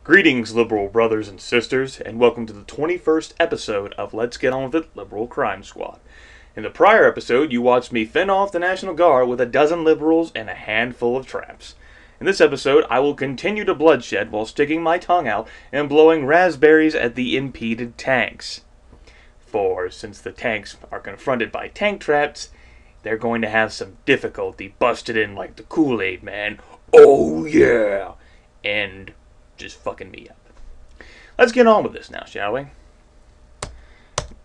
Greetings, liberal brothers and sisters, and welcome to the 21st episode of Let's Get On With It Liberal Crime Squad. In the prior episode, you watched me fend off the National Guard with a dozen liberals and a handful of traps. In this episode, I will continue to bloodshed while sticking my tongue out and blowing raspberries at the impeded tanks. For since the tanks are confronted by tank traps, they're going to have some difficulty busted in like the Kool-Aid man. Oh yeah! And just fucking me up. Let's get on with this now, shall we?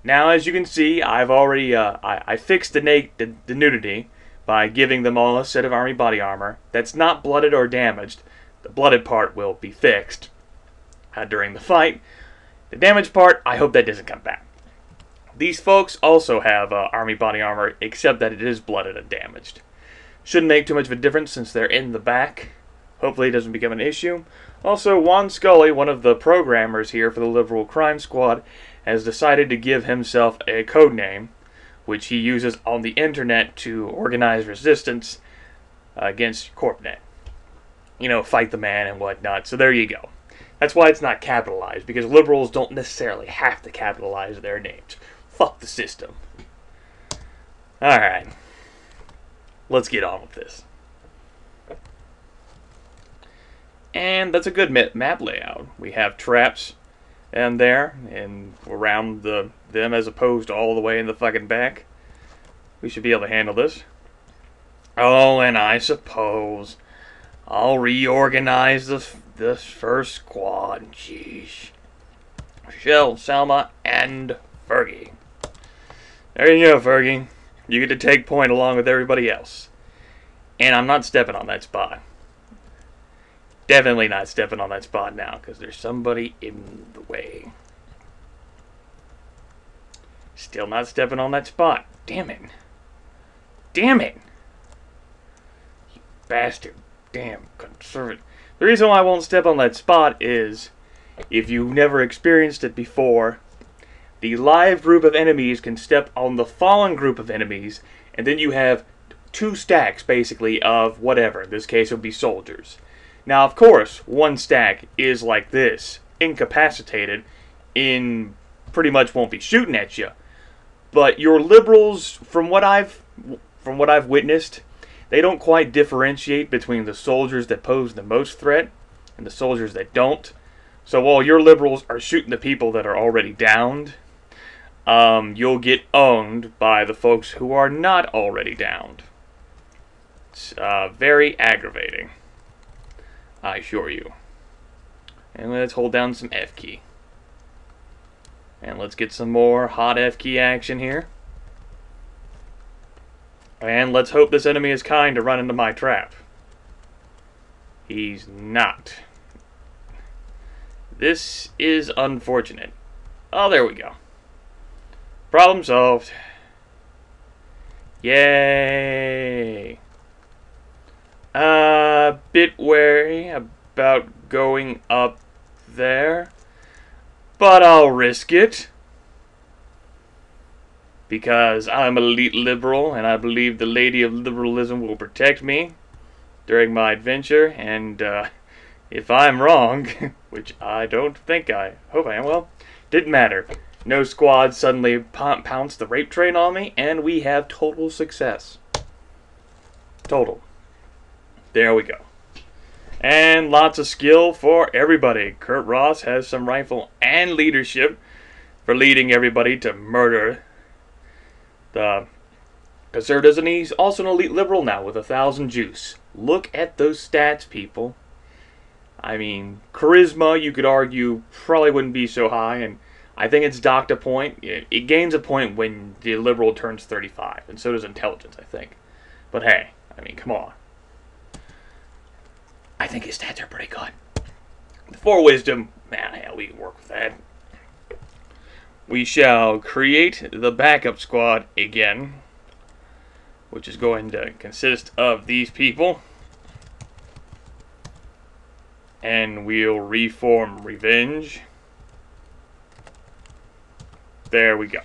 Now, as you can see, I've already I fixed the nudity by giving them all a set of army body armor that's not blooded or damaged. The blooded part will be fixed during the fight. The damaged part, I hope that doesn't come back. These folks also have army body armor, except that it is blooded and damaged. Shouldn't make too much of a difference since they're in the back. Hopefully it doesn't become an issue. Also, Juan Scully, one of the programmers here for the Liberal Crime Squad, has decided to give himself a code name, which he uses on the internet to organize resistance against CorpNet. You know, fight the man and whatnot. So there you go. That's why it's not capitalized, because liberals don't necessarily have to capitalize their names. Fuck the system. Alright. Let's get on with this. And that's a good map layout. We have traps and there and around them as opposed to all the way in the fucking back. We should be able to handle this. Oh, and I suppose I'll reorganize the first squad. Jeez. Shell, Selma, and Fergie. There you go, Fergie. You get to take point along with everybody else. And I'm not stepping on that spot. Definitely not stepping on that spot now, because there's somebody in the way. Still not stepping on that spot. Damn it. Damn it. You bastard. Damn conservative. The reason why I won't step on that spot is, if you've never experienced it before, the live group of enemies can step on the fallen group of enemies, and then you have two stacks, basically, of whatever. In this case, it would be soldiers. Now, of course, one stack is like this, incapacitated, pretty much won't be shooting at you. But your liberals, from what I've witnessed, they don't quite differentiate between the soldiers that pose the most threat and the soldiers that don't. So while your liberals are shooting the people that are already downed, you'll get owned by the folks who are not already downed. It's very aggravating, I assure you. And let's hold down some F key. And let's get some more hot F key action here. And let's hope this enemy is kind to run into my trap. He's not. This is unfortunate. Oh, there we go. Problem solved. Yay. A bit wary about going up there, but I'll risk it. Because I'm an elite liberal, and I believe the Lady of Liberalism will protect me during my adventure, and if I'm wrong, which I don't think I hope I am, well, didn't matter. No squad suddenly pounced the rape train on me, and we have total success. Total. There we go. And lots of skill for everybody. Kurt Ross has some rifle and leadership for leading everybody to murder the conservatives, and he's also an elite liberal now with 1,000 juice. Look at those stats, people. I mean, charisma, you could argue, probably wouldn't be so high, and I think it's docked a point. It gains a point when the liberal turns 35, and so does intelligence, I think. But hey, I mean, come on. I think his stats are pretty good. For wisdom, man, hell, we can work with that. We shall create the backup squad again, which is going to consist of these people. And we'll reform Revenge. There we go.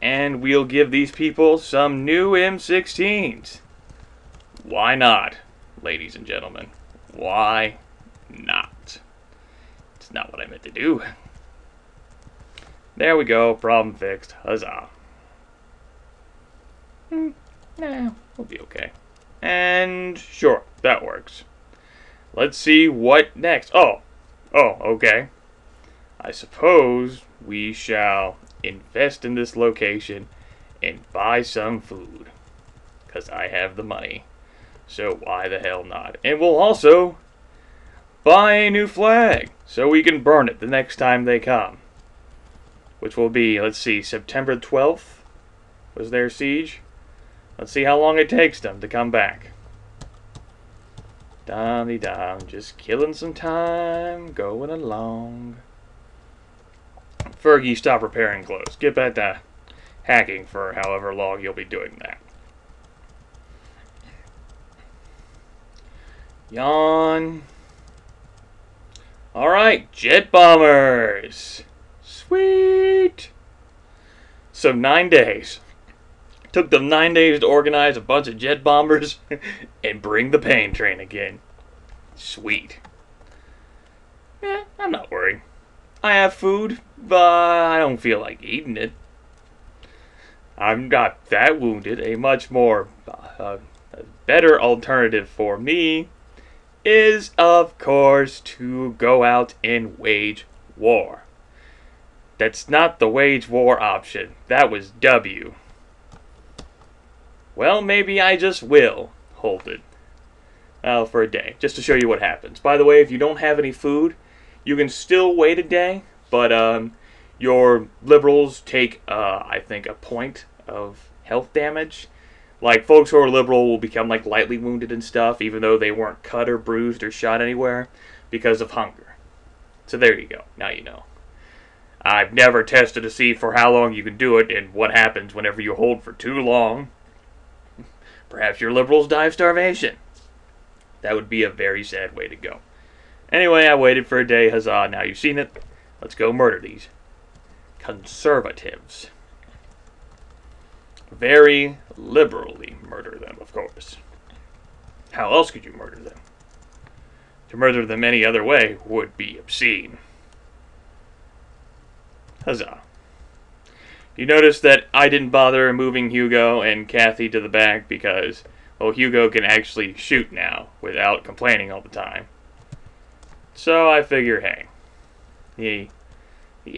And we'll give these people some new M16s. Why not, ladies and gentlemen? Why not? That's not what I meant to do. There we go. Problem fixed. Huzzah. Nah, we'll be okay. And sure, that works. Let's see what next. Oh, okay. I suppose we shall invest in this location and buy some food. Because I have the money. So why the hell not? And we'll also buy a new flag so we can burn it the next time they come. Which will be, let's see, September 12th was their siege. Let's see how long it takes them to come back. Dum-de-dum, just killing some time, going along. Fergie, stop repairing clothes. Get back to hacking for however long you'll be doing that. Yawn. Alright, jet bombers. Sweet. So 9 days. Took them 9 days to organize a bunch of jet bombers and bring the pain train again. Sweet. I'm not worried. I have food, but I don't feel like eating it. I'm not that wounded. A much more better alternative for me is, of course, to go out and wage war. That's not the wage war option. That was W. Well, maybe I just will hold it. For a day, just to show you what happens. By the way, if you don't have any food, you can still wait a day, but your liberals take, I think, a point of health damage. Like, folks who are liberal will become, like, lightly wounded and stuff, even though they weren't cut or bruised or shot anywhere, because of hunger. So there you go. Now you know. I've never tested to see for how long you can do it, and what happens whenever you hold for too long. Perhaps your liberals die of starvation. That would be a very sad way to go. Anyway, I waited for a day. Huzzah, now you've seen it. Let's go murder these conservatives. Very liberally murder them, of course. How else could you murder them? To murder them any other way would be obscene. Huzzah. You notice that I didn't bother moving Hugo and Kathy to the back because, well, Hugo can actually shoot now without complaining all the time. So I figure, hey, he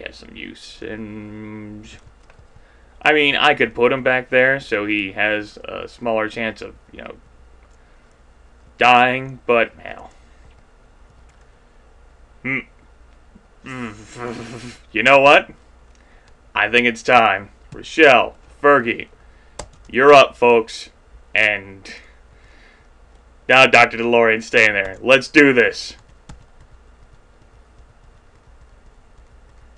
has some use. And I mean, I could put him back there so he has a smaller chance of, you know, dying, but hell. You know what? I think it's time. Rochelle, Fergie, you're up, folks. And now Dr. DeLorean's staying there. Let's do this.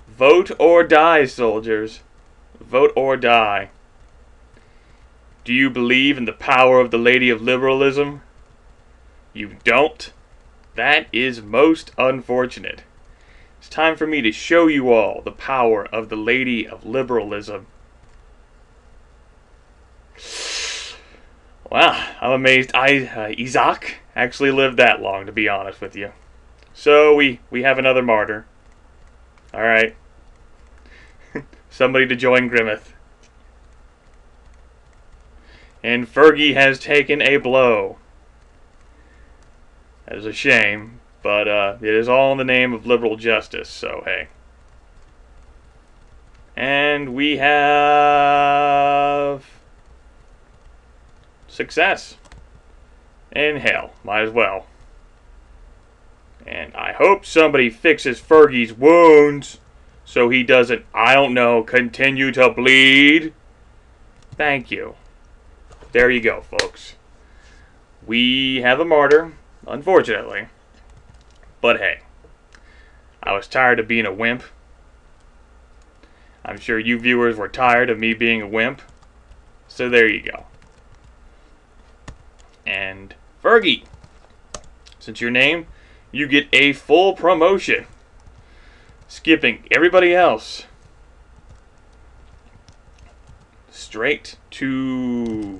Vote or die, soldiers. Vote or die. Do you believe in the power of the Lady of Liberalism? You don't? That is most unfortunate. It's time for me to show you all the power of the Lady of Liberalism. Wow, I'm amazed Isaac actually lived that long, to be honest with you. So we have another martyr. Alright. Somebody to join Grimith. And Fergie has taken a blow. That is a shame, but it is all in the name of liberal justice, so hey. And we have success. And hell, might as well. And I hope somebody fixes Fergie's wounds so he doesn't, I don't know, continue to bleed. Thank you. There you go, folks. We have a martyr, unfortunately. But hey, I was tired of being a wimp. I'm sure you viewers were tired of me being a wimp. So there you go. And Fergie, since your name, you get a full promotion. Skipping everybody else. Straight to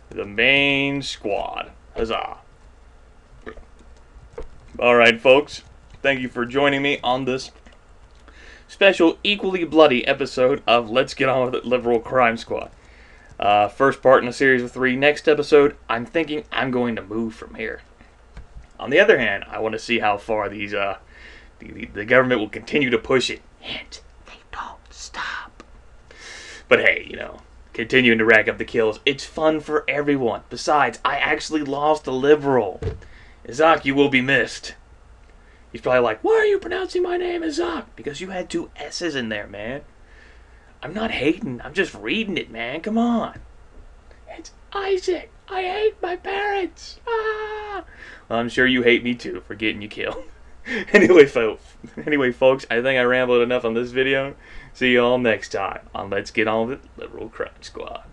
the main squad. Huzzah. Alright, folks. Thank you for joining me on this special, equally bloody episode of Let's Get On With It Liberal Crime Squad. First part in a series of 3. Next episode, I'm thinking I'm going to move from here. On the other hand, I want to see how far these the government will continue to push it. Hint, they don't stop. But hey, continuing to rack up the kills, it's fun for everyone. Besides, I actually lost a liberal. Izak, you will be missed. He's probably like, why are you pronouncing my name Izak? Because you had 2 S's in there, man. I'm not hating, I'm just reading it, man. Come on. It's Isaac. I hate my parents. Ah! Well, I'm sure you hate me too for getting you killed. Anyway, folks, I think I rambled enough on this video. See you all next time on Let's Get On With It Liberal Crime Squad.